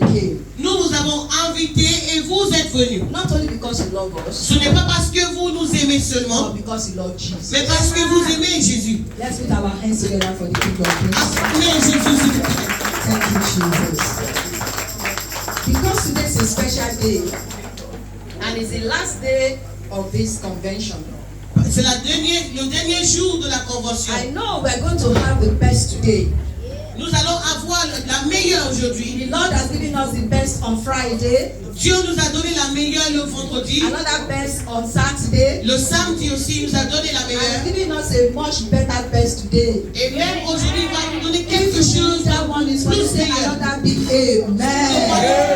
Nous vous avons invités et vous êtes venus. Not only because you love us, Ce n'est pas parce que vous nous aimez seulement, but because you love Jesus. mais parce que vous aimez Jésus. Let's put our hands together for the King of Kings. Acclamez Jésus, s'il vous plaît. Thank you, Jesus. Because today is a special day, and it's the last day of this convention. C'est le dernier jour de la convention. I know we're going to have the best today. Nous allons avoir la meilleure aujourd'hui. The Lord has given us the best on Friday. Dieu nous a donné la meilleure le vendredi. Another best on Saturday. Le samedi aussi, il nous a donné la And meilleure. giving us a much better best today. Et même aujourd'hui, il va nous donner quelque chose That one is for plus to say meilleur. another big amen. Amen.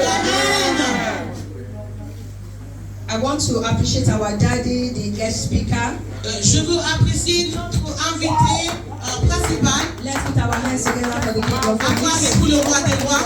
I want to appreciate our daddy, the guest speaker. Je veux apprécier notre invité principal. Let's put our hands together for the King of Acclamez Kings. pour le roi des rois.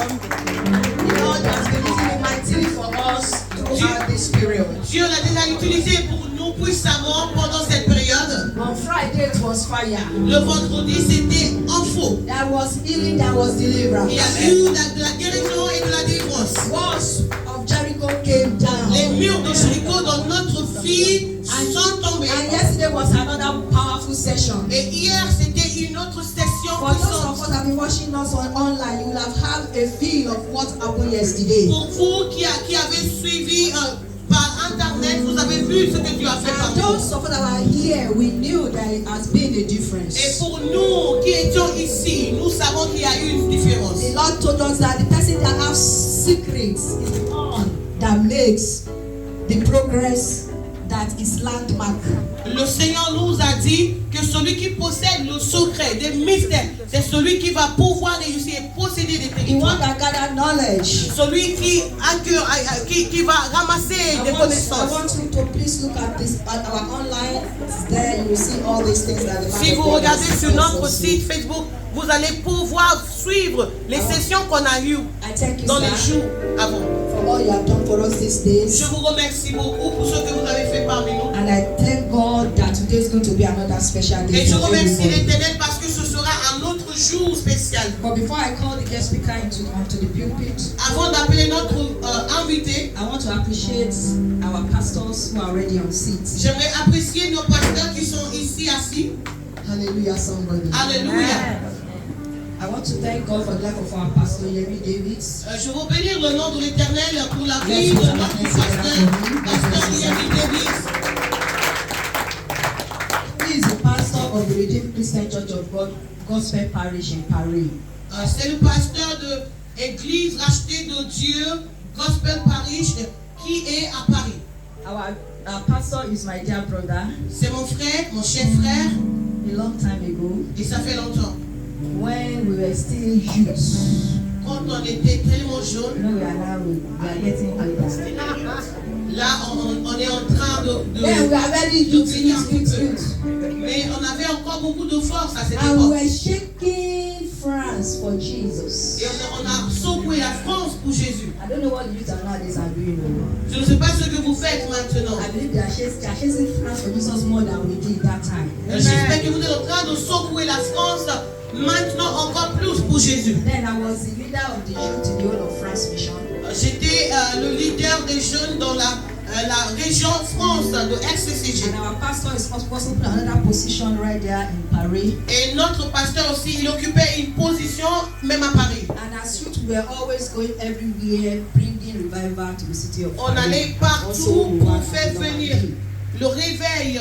The Lord has been using mightily for us throughout this period. Dieu l'a déjà utilisé pour nous puissamment pendant cette période. On Friday it was fire. Le vendredi, c'était en faux. There was healing, there was deliverance. Il y a eu de la guérison et de la délivrance. Walls of Jericho came down. Les murs de Jéricho dans notre vie sont tombés. And yesterday was another powerful session. Et hier, c'était une autre session For those of puissante. us that have been watching us online, you will have had a feel of what happened yesterday. Pour vous qui avez suivi par internet, vous avez vu ce que Dieu a fait par And nous. those of us that are here, we knew that it has been a difference. Et pour nous qui étions ici, nous savons qu'il y a eu une différence. The Lord told us that the person that has secrets is the one that makes the progress that is landmark. Le Seigneur nous a dit que celui qui possède le secret des mystères, c'est celui qui va pouvoir réussir et posséder des The territoires. one that gather knowledge. Celui qui va ramasser des I connaissances. want you to please look at this at our online. There you will see all these things that the man Si of vous God regardez has sur given notre us. site Facebook, vous allez pouvoir suivre les sessions qu'on a eues I thank you, dans les sir, jours avant. for all you have done for us these days. Je vous remercie beaucoup pour ce que vous avez fait parmi nous. And I thank God that today is going to be another special day Et je for remercie everyone. l'Éternel parce que ce sera un autre jour spécial. But before I call the guest speaker onto the pulpit, Avant d'appeler notre invité, I want to appreciate our pastors who are already on seats. j'aimerais apprécier nos pasteurs qui sont ici assis. Hallelujah, somebody. Alléluia. I want to thank God for the life of our pastor Yemi Davids. Je veux bénir le nom de l'Éternel pour la vie de notre pasteur Yemi Davis. He is the pastor of the Redeemed Christian Church of God Gospel Parish in Paris. C'est le pasteur de l'église rachetée de Dieu, Gospel Parish, qui est à Paris. Our pastor is my dear brother. C'est mon frère, mon cher frère, A long time ago, et ça fait longtemps. when we were still youths, Quand on était tellement jeunes, now we are getting older. là on est en train Then we are very youth. Mais on avait encore beaucoup de force à cette And we époque. were shaking France for Jesus. Et on a secoué la France pour Jésus. I don't know what the youth are nowadays are doing. Je ne sais pas ce que vous faites maintenant. I believe they are chasing France for Jesus more than we did that time. J'espère que vous êtes en train de secouer la France maintenant encore plus pour Jésus. Then I was the leader of the youth in the whole of France mission. J'étais le leader des jeunes dans la région France de XCCG. And our pastor is responsible for another position right there in Paris. Et notre pasteur aussi, il occupait une position même à Paris. And as youth, we were always going everywhere, bringing revival to the city of On Paris. allait partout pour faire venir le réveil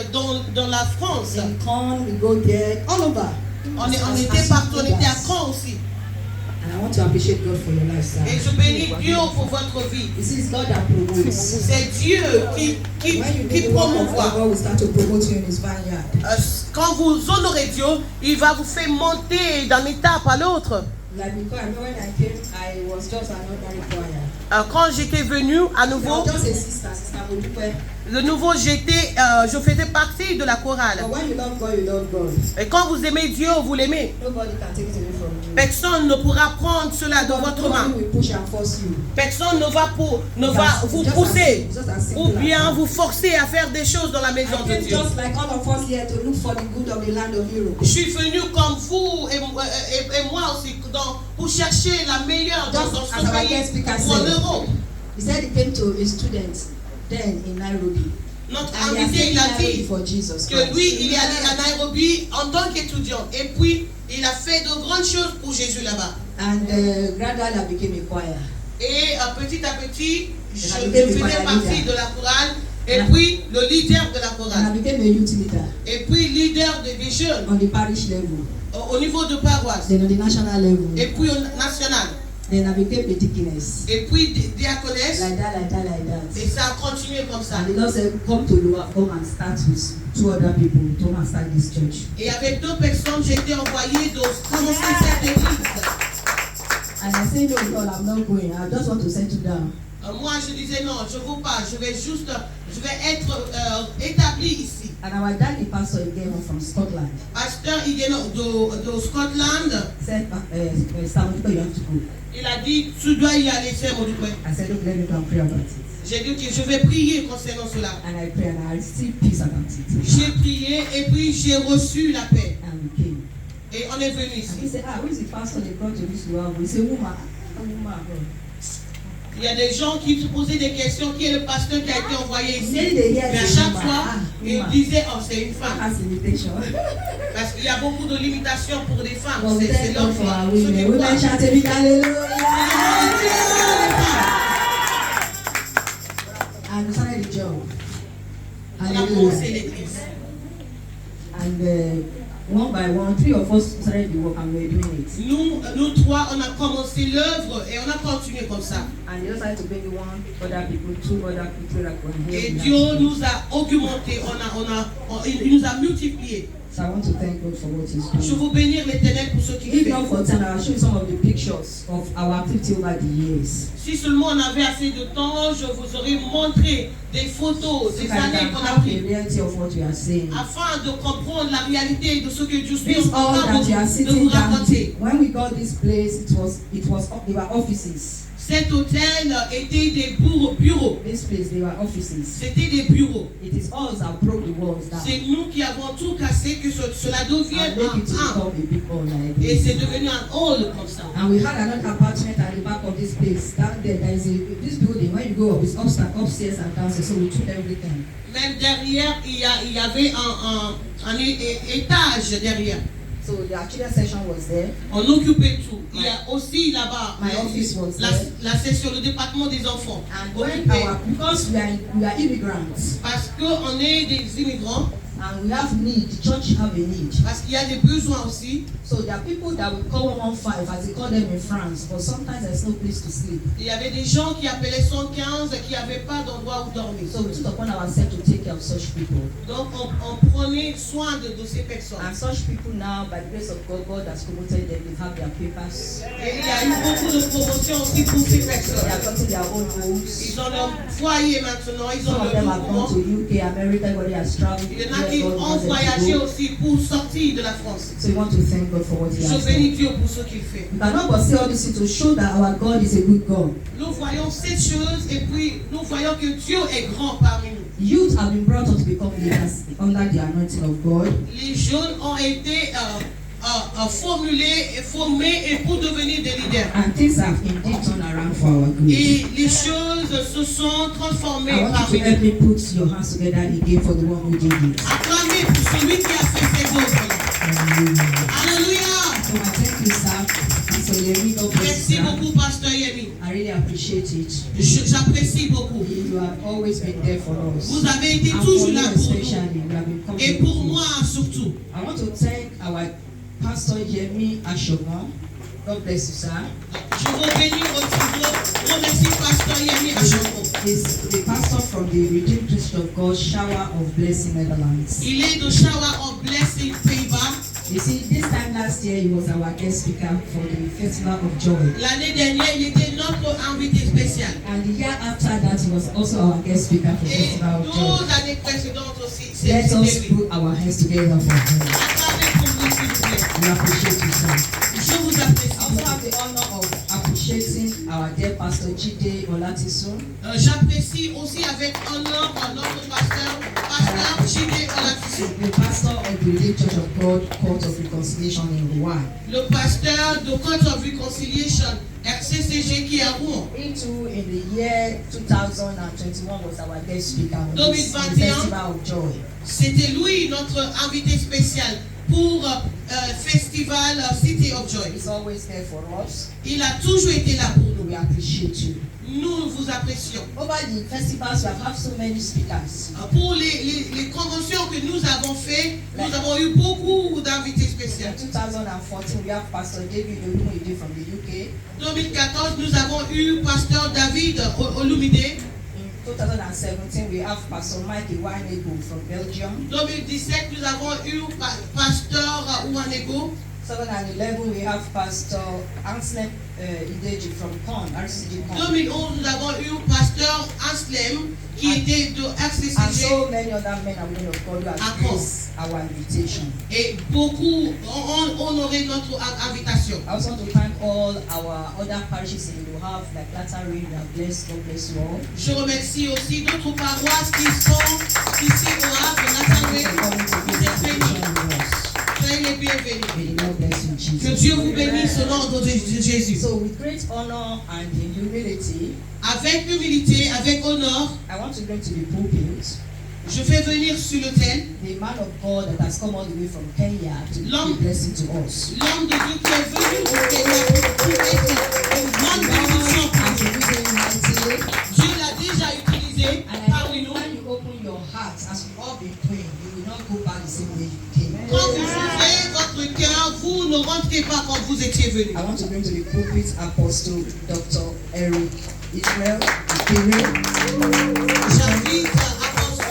dans la France. In Caen, we go there, all over. On était partout, on était à Caen aussi. And I want to appreciate God for your life, sir. Et je bénis Dieu pour votre vie. This is God that promotes. C'est Dieu qui When you do the work of God, promouvoit. God will start to promote you in His vineyard. Quand vous honorez Dieu, il va vous faire monter d'un étape à l'autre. Like because I know when I came, I was just an ordinary choir. Quand j'étais venu à I nouveau, was just a sister Modupe. de nouveau je faisais partie de la chorale. But when you love God, you love God. Et quand vous aimez Dieu, vous l'aimez. Nobody can take it away from you. Personne ne pourra prendre cela de votre main. Nobody will push and force you. Personne ne va vous pousser ou bien vous forcer à faire des choses dans la maison I de came Dieu. just like all of us here to look for the good of the land of Europe. Je suis venu comme vous et moi aussi pour chercher la meilleure dans Just son as our guest pays speaker ou en said. Europe. He said he came to a student then in Nairobi. Notre And he has invité, taken il a Nairobi dit for Jesus que Christ. lui, il est allé à Nairobi en tant qu'étudiant. Et puis, il a fait de grandes choses pour Jésus là-bas. And gradually I became a choir. Et petit à petit, je And I became a faisais choir partie leader. de la chorale. Et puis, le leader de la And I chorale. became a youth leader Et puis, leader des jeunes on the parish level. au niveau de paroisse. Then on the national level. Et puis, au national. Then I became a deaconess. Et puis, diaconesse. Like that, like that, like that. Et ça a continué comme ça. And the Lord said, come to Loa, come and start with 2 other people. Come and start this church. Et avec 2 personnes, j'ai été envoyé de commencer cette église. And I said, no, Lord, I'm not going. I just want to settle down. Moi, je disais non, je ne veux pas. Je vais être établi ici. And our daddy pastor again from Scotland Pasteur Higueno de Scotland, said, Sam, you have to go. il a dit, tu dois y aller, c'est mon Dieu. I said, look, let me go and pray about it. J'ai dit que je vais prier concernant cela. And I pray and I received peace about it. J'ai prié et puis j'ai reçu la paix. And we came. Et on est venu And he ici. said, who is the pastor they brought to this world? We say, woman. A woman. Il y a des gens qui se posaient des questions, qui est le pasteur qui a été envoyé ici. Maybe they hear Mais à it's a chaque woman. fois, il disait, oh, c'est une femme. Has limitation. Parce qu'il y a beaucoup de limitations pour des femmes. But we C'est thank God l'homme. for our Ceux qui women. croient. Women shout a big hallelujah. And we started the job. On a commencé Hallelujah. l'église. And one by one, 3 of us started the work and we were doing it. Nous 3, on a commencé l'œuvre et on a continué comme ça. And they decided to bring 1 other people, 2 other people that were here. Et Dieu nous a augmenté, il nous a multiplié. So I want to thank God for what He's Je doing. veux bénir l'Éternel pour ce qu'il If fait. not for time, I'll show you some of the pictures of our activity over the years. Si seulement on avait assez de temps, je vous aurais montré des photos, So des that you années can qu'on a have the prises, reality of what we are saying. afin de comprendre la réalité de ce que Dieu suis This en all train that you are de vous sitting down. raconter. When we got this place, they were offices. Cet hôtel était des bureaux. This place, they were offices. C'était des bureaux. It is us that broke the walls down. C'est nous qui avons tout cassé, que cela And devienne make it to un. become a big hall like Et this. c'est devenu un hall comme ça. And we had another apartment at the back of this place. Down there is this building. When you go up, it's upstairs and downstairs. So we took everything. Même derrière, il y avait un étage derrière. So the children's section was there. On occupait tout. Il y a aussi là-bas My office was la there. section, le département des enfants. And when Occupé. because we are immigrants Parce qu'on est des immigrants, and we have need, the church have a need. parce qu'il y a des besoins aussi. So there are people that will call 115 as they call them in France, but sometimes there's no place to sleep. Il y avait des gens qui appelaient 115 qui n'avaient pas d'endroit où dormir. So we took upon ourselves to take care of such people. Donc on prenait soin de ces personnes. And such people now, by the grace of God, God has promoted them. They have their papers. Et il y a eu beaucoup de promotions aussi pour ces They personnes. have gotten their own homes. Ils ont leur foyer maintenant, ils Some ont of leur them have gone document. to UK, America, everybody has traveled. Il y en a qui Where God ont wants them to voyagé go. aussi pour sortir de la France. So we want to thank God for what He Je has done. bénis Dieu pour ce qu'il fait. We cannot but say all this to show that our God is a good God. Nous voyons cette chose et puis nous voyons que Dieu est grand parmi nous. Youth have been brought up to become leaders under the anointing of God. Les jeunes ont été formés et pour devenir des leaders. And things have indeed turned around for our good. Et les choses se sont transformées I want you parmi to nous. help me put your hands together again for the one who did it. Acclamez pour celui qui a fait ces œuvres. Hallelujah. Alléluia. So I thank you, sir. So Yemi, God bless Merci you, sir. beaucoup, Pasteur Yemi. I really appreciate it. J'apprécie beaucoup. You have always been there for us. Vous avez été And for toujours you là pour nous. especially, we have been coming Et pour with you. moi surtout. I want to thank our pastor Yemi Ashoma. God bless you, sir. Je veux bénir aussi, remercier Pasteur Yemi Achoko. He's the pastor from the Redeemed Church of God, Shower of Blessing, Netherlands. Il est de Shower of Blessing, Pays-Bas. You see, this time last year, he was our guest speaker for the Festival of Joy. L'année dernière, il était notre invité spécial. And the year after that, he was also our guest speaker for the Et Festival of Joy. 12 années précédentes aussi, Let us c'était lui. put our hands together for him. Acclamez pour lui, s'il vous plaît. We appreciate you, sir. Je vous I apprécie. also have the honor of appreciating our dear Pastor Chide Olatisun. J'apprécie aussi avec honneur notre pasteur Chide Olatisun. The pastor of the Redeemed Church of God Court of Reconciliation in Rouen. Le pasteur de Court of Reconciliation, RCCG qui est à Rouen. He too, in the year 2021, was our guest speaker on this 2021. Festival of Joy. C'était lui notre invité spécial pour Festival City of Joy. He's always there for us. Il a toujours été là pour nous. We appreciate you. Nous vous apprécions. Over the festivals, we have had so many speakers. Pour les conventions que nous avons fait, nous avons eu beaucoup d'invités spéciaux. In 2014, we have Pastor David Olumide from the UK. 2014, nous avons eu Pasteur David Olumide. In 2017, we have Pastor Mike Iwanego from Belgium. 2017, nous avons eu Pasteur Iwanego. 2011, we have Pastor Anselm Ideji from Con, RCG Con. 2011, nous avons eu Pasteur Anselm qui était de RCCG. And so many other men and women of God who have graced our invitation. Et beaucoup ont honoré notre invitation. I also want to thank all our other parishes in the have, like Latter-Rain. We are blessed. God bless you all. Je remercie aussi d'autres paroisses qui sont ici au Havre, Latter-Rain. Vous êtes bénis. Soyez les bienvenus. May the Lord bless you, Jesus. Que Dieu vous bénisse au nom de Jésus. So with great honor and in humility, avec humilité, avec honneur, I want to bring to the pulpit je fais venir sur l'autel the man of God that has come all the way from Kenya to be a blessing to us. l'homme de Dieu qui est venu au Kenya pour être une grande bénédiction pour nous. Dieu l'a déjà utilisé parmi nous. When you open your heart, as we all been praying, you will not go back the same way you came. Quand vous ouvrez votre cœur, vous ne rentrez pas comme vous étiez venu. I want to bring to the pulpit Apostle Dr. Eric Israel Ikere. J'invite Apostle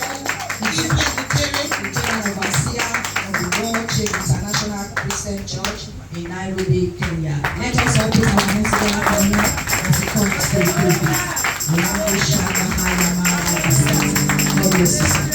Israel Ikere, the General Overseer of the World Church International Christian Church in Nairobi, Kenya. Let us all put our hands together for him as he comes to the pulpit. God bless you, sir.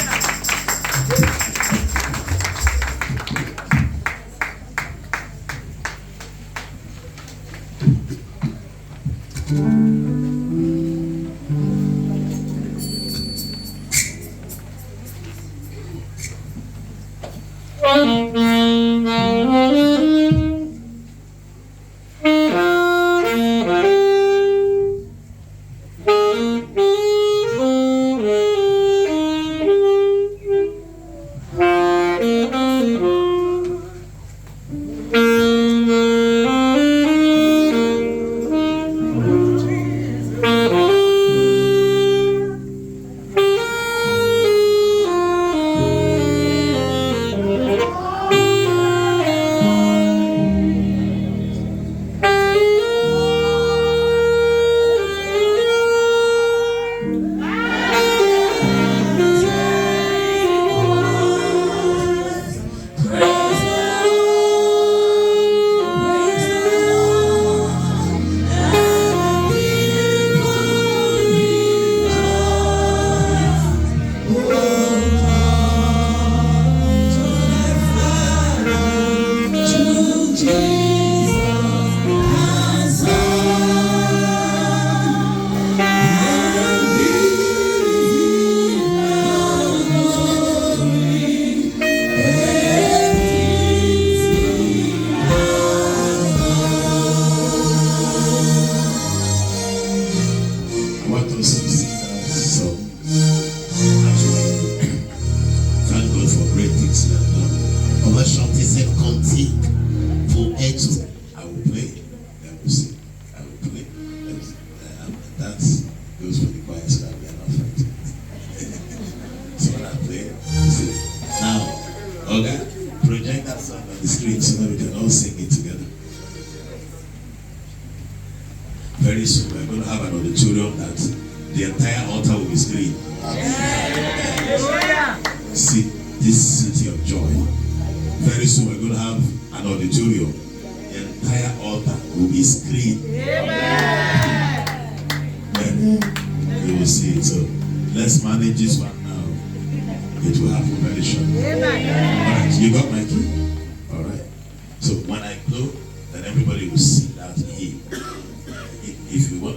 If you want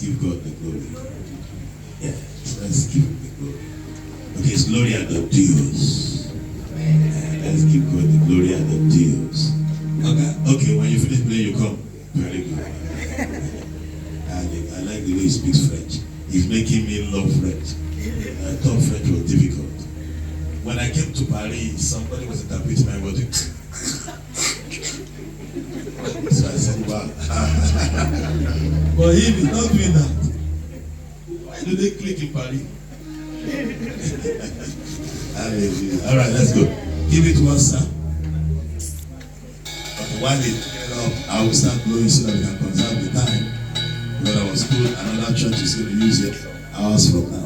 give God the glory. Yeah, let's give him the glory. Okay, it's glory at the Dios. Let's give God the glory at the Dios. Okay, when you finish playing, you come. Very good. I like the way he speaks French. He's making me love French. I thought French was difficult. When I came to Paris, somebody was interpreting my word. So I said, wow. But him is not doing that. Why do they click in Paris? Hallelujah. All right, let's go. Give it to us, sir. Okay, while they get it up, I will start blowing so that we can conserve the time. Because I was told another church is going to use it hours from now.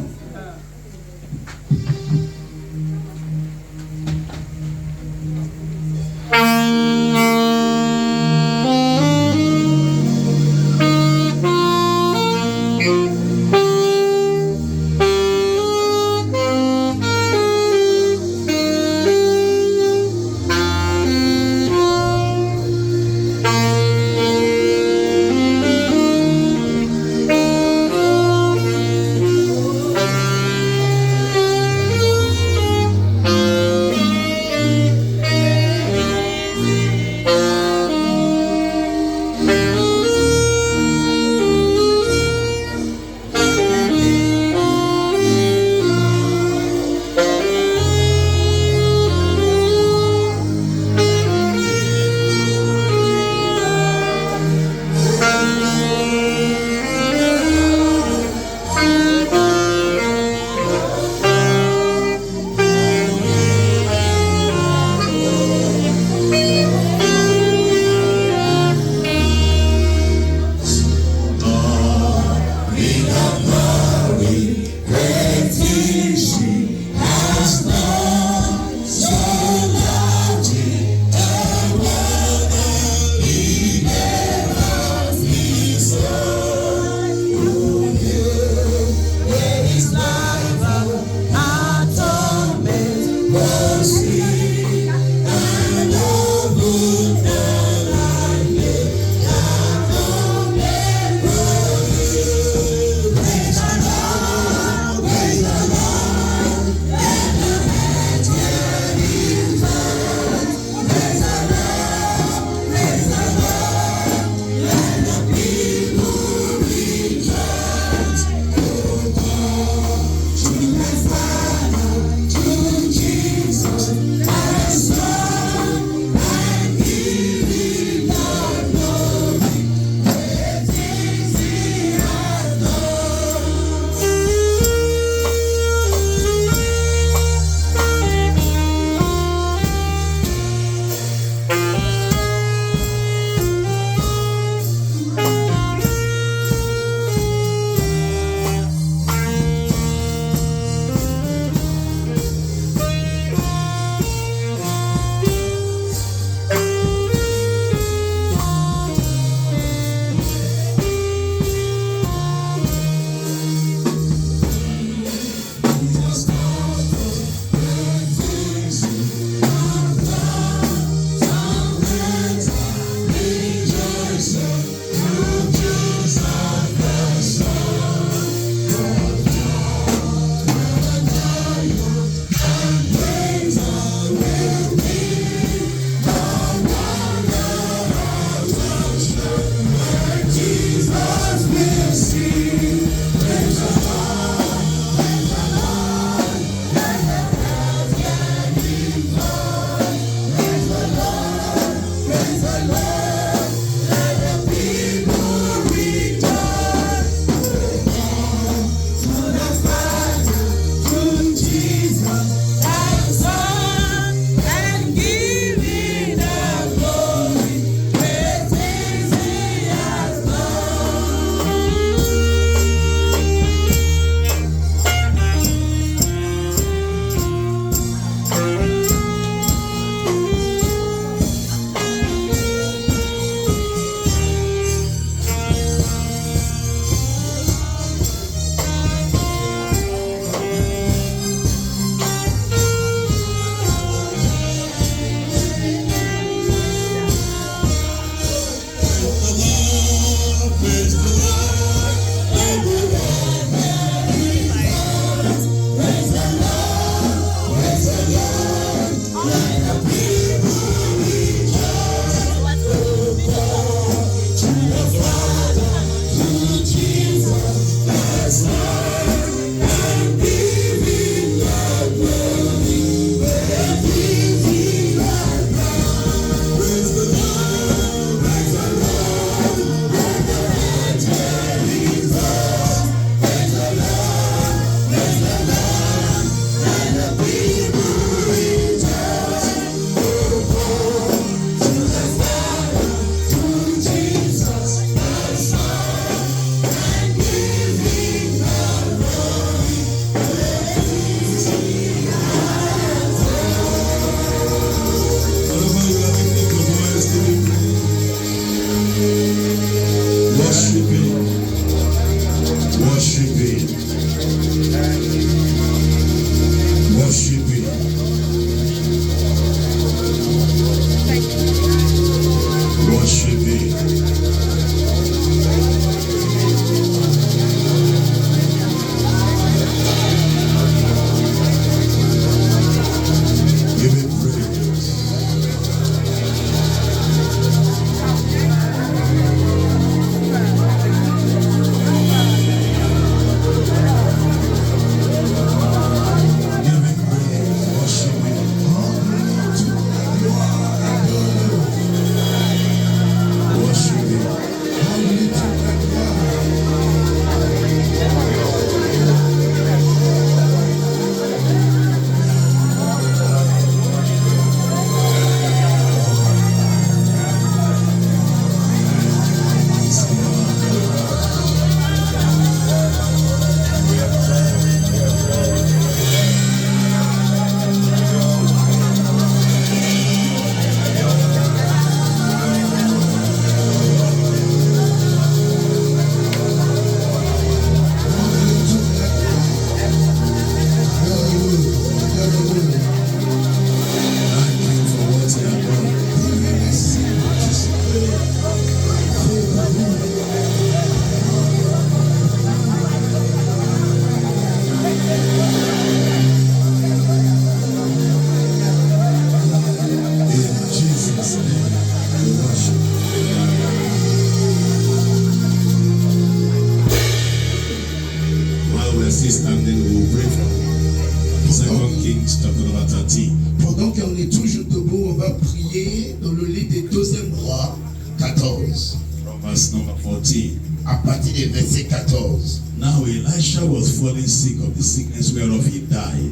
Pendant qu'on est toujours debout, on va prier dans le livre des 2e Rois 14. From verse number 14. À partir du verset 14. Now Elisha was falling sick of the sickness whereof he died.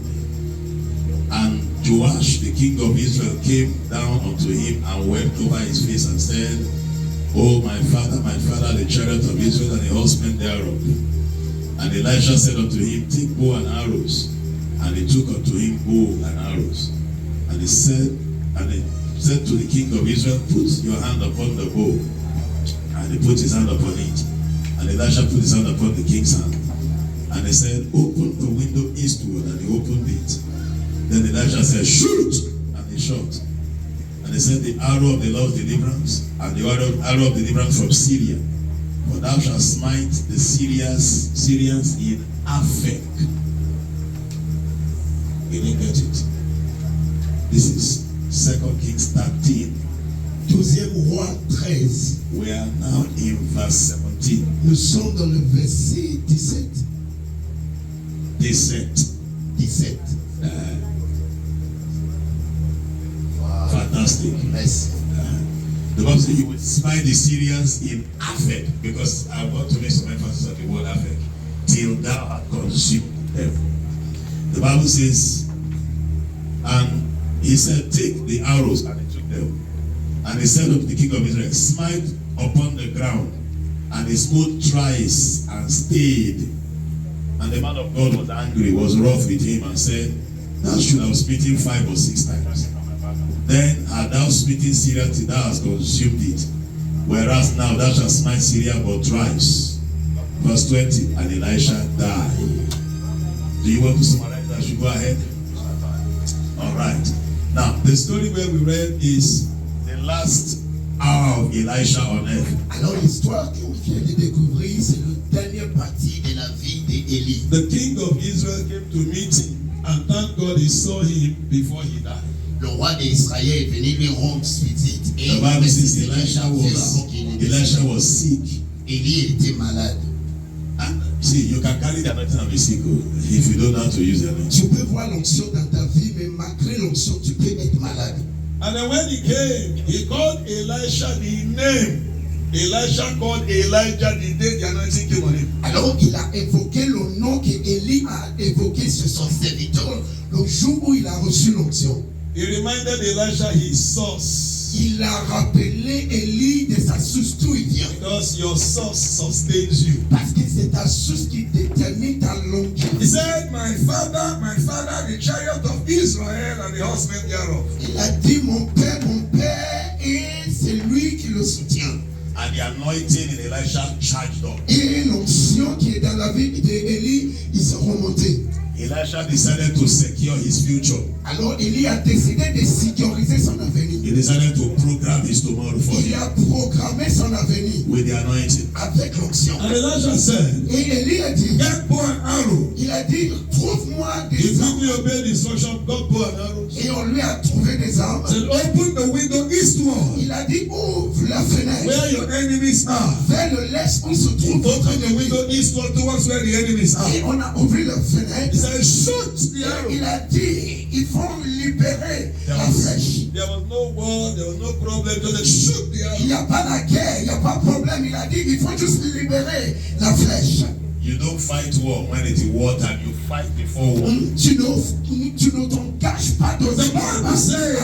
And Joash, the king of Israel, came down unto him and wept over his face and said, Oh, my father, the chariot of Israel and the horsemen thereof. And Elisha said unto him, Take bow and arrows. And he took unto him bow and arrows. And he said to the king of Israel, Put your hand upon the bow. And he put his hand upon it. And Elisha put his hand upon the king's hand. And he said, Open the window eastward. And he opened it. Then Elisha said, Shoot! And he shot. And he said, The arrow of the Lord's deliverance, and the arrow of deliverance from Syria. For thou shalt smite the Syrians in Aphek. You didn't get it. This is 2 Kings 13. 2e Roi 13. We are now in verse 17. Nous sommes dans le verset 17. 17. Fantastic. Merci. The Bible says you will smite the Syrians in Aphek, because I want to make some emphasis on the word Aphek. Till thou hast consumed them. The Bible says, and he said, Take the arrows, and he took them. And he said unto the king of Israel, Smite upon the ground. And he smote thrice and stayed. And the man of God was angry, was wroth with him, and said, Thou should have smitten 5 or 6 times. Then had thou smitten Syria till thou hast consumed it. Whereas now thou shalt smite Syria but thrice. Verse 20, and Elisha died. Do you want to summarize that? Should go ahead? Alright. Now, the story where we read is the last hour of Elisha on earth. Alors l'histoire que vous venez de découvrir, c'est la dernière partie de la vie d'Élie. The king of Israel came to meet him, and thank God he saw him before he died. Le roi d'Israël est venu lui rendre visite. The Bible says Elisha was sick. Élie était malade. And see, See, you can carry the anointing of a sickle if you don't know how to use the anointing. Tu peux voir l'onction dans ta vie, mais malgré l'onction, tu peux être malade. And then when he came, he called Elisha the name. Elisha called Elijah the day the anointing came on him. Alors il a évoqué le nom que Élie a évoqué sur son serviteur le jour où il a reçu l'onction. He reminded Elisha his source. Il a rappelé Élie de sa source d'où il vient. Because your source sustains you. Parce que c'est ta source qui détermine ta longévité. He said, my father, the chariot of Israel and the horsemen thereof. Il a dit, mon père, et c'est lui qui le soutient. And the anointing in Elisha charged up. Et l'onction qui est dans la vie d'Élie, ils sont remontés. Elisha decided to secure his future. Alors Élie a décidé de sécuriser son avenir. He decided to program his tomorrow for Il him a programmé son avenir with the anointing. avec l'onction. And Elisha said, Et Élie a dit, get bow and arrow. il a dit, trouve-moi He des armes. quickly obeyed the instruction of God, bow and arrows. Et on lui a trouvé des armes. Said, open the window eastward, Il a dit, ouvre la fenêtre where your enemies are. vers le l'est où se trouve votre Open the ennemi. window eastward towards where the enemies are. Et on a ouvert la He fenêtre. said, shoot the Et arrow. il a dit, il faut libérer la flèche. There was no war, there was no problem. Just shoot the Il n'y arrow. a pas la guerre, il n'y a pas de problème. Il a dit, il faut juste libérer la flèche. You don't fight war when it's war time. You fight before war. Tu ne t'engages pas dans The un Bible avant la says,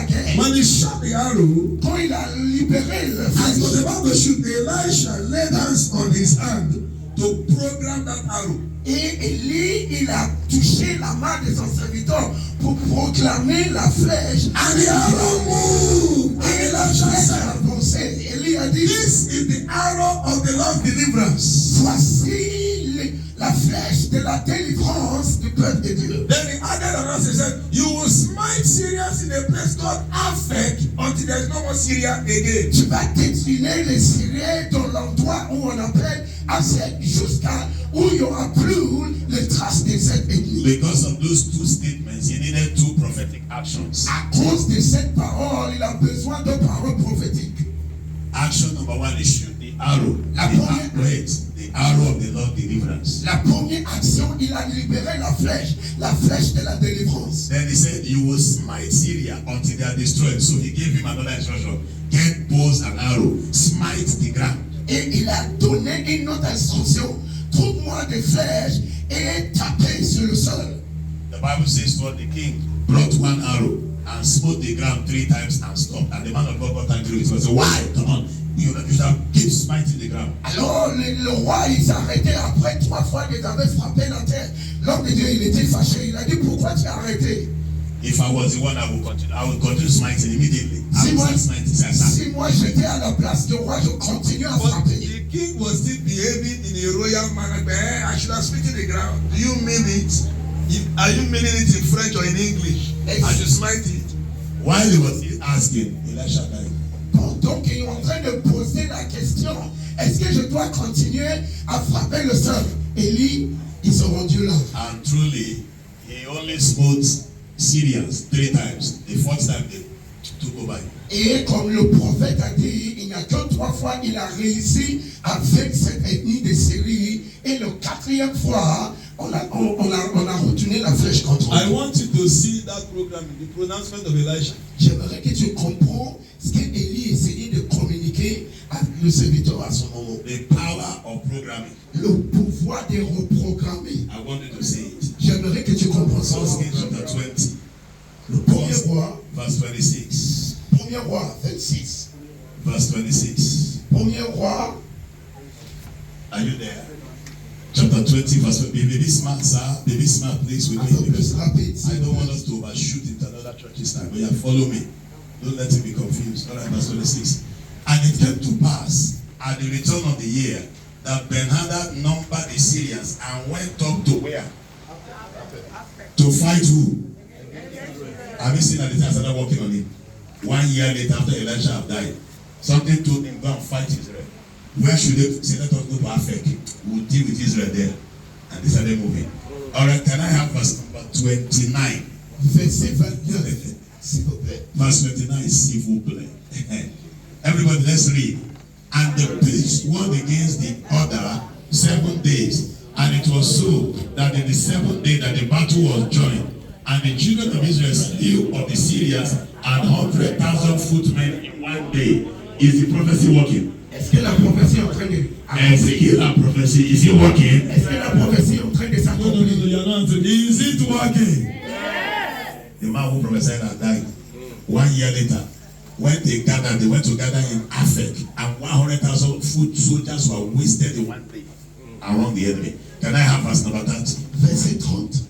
guerre. when he shot the arrow, Quand il a libéré la as he was flèche, about to shoot, Elisha laid hands on his hand to program that arrow. et Élie, il a touché la main de son serviteur pour proclamer la flèche. And the arrow moved. Et And la Elisha flèche said, a avancé. Élie a dit, this is the arrow of the Lord's deliverance. voici la flèche de la délivrance du peuple de Dieu. Then he added another, he said, you will smite Syrians in a place called Afek until there is no more Syria again. Tu vas détruire les Syriens dans l'endroit où on appelle Asek jusqu'à où il n'y aura plus les traces de cette ethnie. Because of those two statements, he needed two prophetic actions. À cause de cette parole, il a besoin de paroles prophétiques. Action number one is shoot the arrow. The arrow of the Lord deliverance. La première action, il a libéré la flèche de la délivrance. Then he said, you will smite Syria until they are destroyed. So he gave him another instruction. Get bows and arrow. Smite the ground. Et il a donné une autre instruction. Trouve-moi des flèches et tapez sur le sol. The Bible says, for the king brought one arrow and smote the ground 3 times and stopped. And the man of God got angry with him and said, why? Come on. You shall keep smiting the ground. Alors le roi, il s'est arrêté après 3 fois qu'il avait frappé la terre. L'homme de Dieu, il était fâché. Il a dit, pourquoi tu as arrêté? If I was the one, I would continue smiting immediately. I would start smiting. Si moi j'étais à la place du roi, je continue à But frapper. the king was still behaving in a royal manner. I should have smitten the ground. Do you mean it? Are you meaning it in French or in English? I should smite it. While he was asking, Elisha died. Pendant qu'il est en train de poser la question, est-ce que je dois continuer à frapper le sol? Élie, ils sont rendus là. And truly, he only smote Syrians 3 times. The 4th time they took over him. Et comme le prophète a dit, il n'y a que 3 fois il a réussi avec cette ethnie de Syrie. Et le 4e fois, on a retourné la flèche contre I lui. want you to see that program, the pronouncement of Elisha. J'aimerais que tu comprends ce qu'Élie essayait de communiquer à le serviteur à ce moment. The power of programming. Le pouvoir de reprogrammer. I want you to see it. J'aimerais que tu comprennes ça. 1 Kings chapter 20, Le premier roi, verse 26. premier roi 26. Verse 26. Premier roi, Are you there? Chapter 20, verse 20. Be smart, sir. Be smart, please, with un peu me. plus Because rapide. I don't want us to overshoot into another church this time. But yeah, follow me. Don't let him be confused. All right, verse 26. And it came to pass at the return of the year that Ben-Hadad numbered the Syrians and went up to where? To fight who? Have you seen that the thing started working on him? 1 year later, after Elisha had died, something told him, go and fight Israel. Where should they say, let us go to Afek? We'll deal with Israel there. And they started moving. All right, can I have verse number 29? Verset 29, s'il vous plaît. Verse 29, s'il vous plaît. Everybody, let's read. And the priest warred against the other 7 days. And And it was so that in the 7th day that the battle was joined, and the children of Israel slew of the Syrians and 100,000 footmen in one day. Is the prophecy working? Est-ce que la prophétie est en train de Ezekiel prophecy, is it working? Est-ce que la prophétie est en train de s'accomplir? You're not. Is it working? The man who prophesied had died. 1 year later, when they gathered, they went to gather in Afek, and 100,000 foot soldiers were wasted in one day around the enemy. Can I have verse number 30? Verset 30.